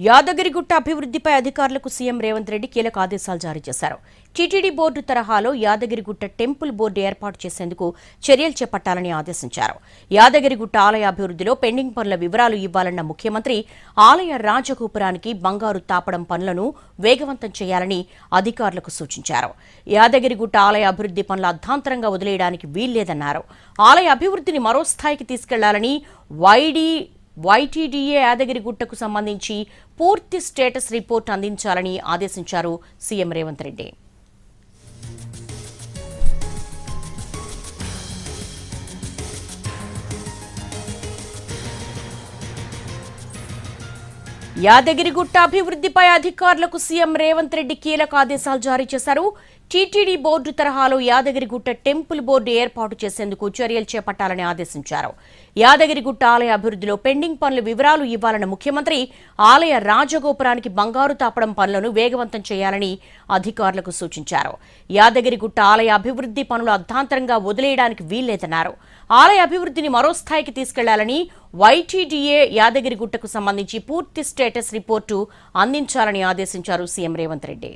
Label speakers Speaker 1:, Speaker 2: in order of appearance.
Speaker 1: యాదగిరిగుట్ట అభివృద్ధిపై అధికారులకు సీఎం రేవంత్ రెడ్డి కీలక ఆదేశాలు జారీ చేశారు. టీటీడీ బోర్డు తరహాలో యాదగిరిగుట్ట టెంపుల్ బోర్డు ఏర్పాటు చేసేందుకు చర్యలు చేపట్టాలని ఆదేశించారు. యాదగిరిగుట్ట ఆలయ అభివృద్ధిలో పెండింగ్ పనుల వివరాలు ఇవ్వాలన్న ముఖ్యమంత్రి ఆలయ రాజగోపురానికి బంగారు తాపడం పనులను వేగవంతం చేయాలని అధికారులకు సూచించారు. యాదగిరిగుట్ట ఆలయ అభివృద్ధి పనుల అర్ధాంతరంగా వదిలేయడానికి వీల్లేదన్నారు. ఆలయ అభివృద్ధిని మరో స్థాయికి తీసుకెళ్లాలని వైటీడీఏ యాదగిరిగుట్టకు సంబంధించి పూర్తి స్టేటస్ రిపోర్ట్ అందించాలని ఆదేశించారు సీఎం రేవంత్ రెడ్డి. యాదగిరిగుట్ట అభివృద్ధిపై అధికారులకు సీఎం రేవంత్ రెడ్డి కీలక ఆదేశాలు జారీ చేశారు. టీటీడీ బోర్డు తరహాలో యాదగిరిగుట్ట టెంపుల్ బోర్డు ఏర్పాటు చేసేందుకు చర్యలు చేపట్టాలని ఆదేశించారు. యాదగిరిగుట్ట ఆలయ అభివృద్ధిలో పెండింగ్ పనుల వివరాలు ఇవ్వాలన్న ముఖ్యమంత్రి ఆలయ రాజగోపురానికి బంగారు తాపడం పనులను వేగవంతం చేయాలని అధికారులకు సూచించారు. యాదగిరిగుట్ట ఆలయ అభివృద్ధి పనులు అర్ధాంతరంగా వదిలేయడానికి వీల్లేదన్నారు. ఆలయ అభివృద్ధిని మరో స్థాయికి తీసుకెళ్లాలని వైటీడీఏ యాదగిరిగుట్టకు సంబంధించి పూర్తి స్టేటస్ రిపోర్టు అందించాలని ఆదేశించారు సీఎం రేవంత్ రెడ్డి.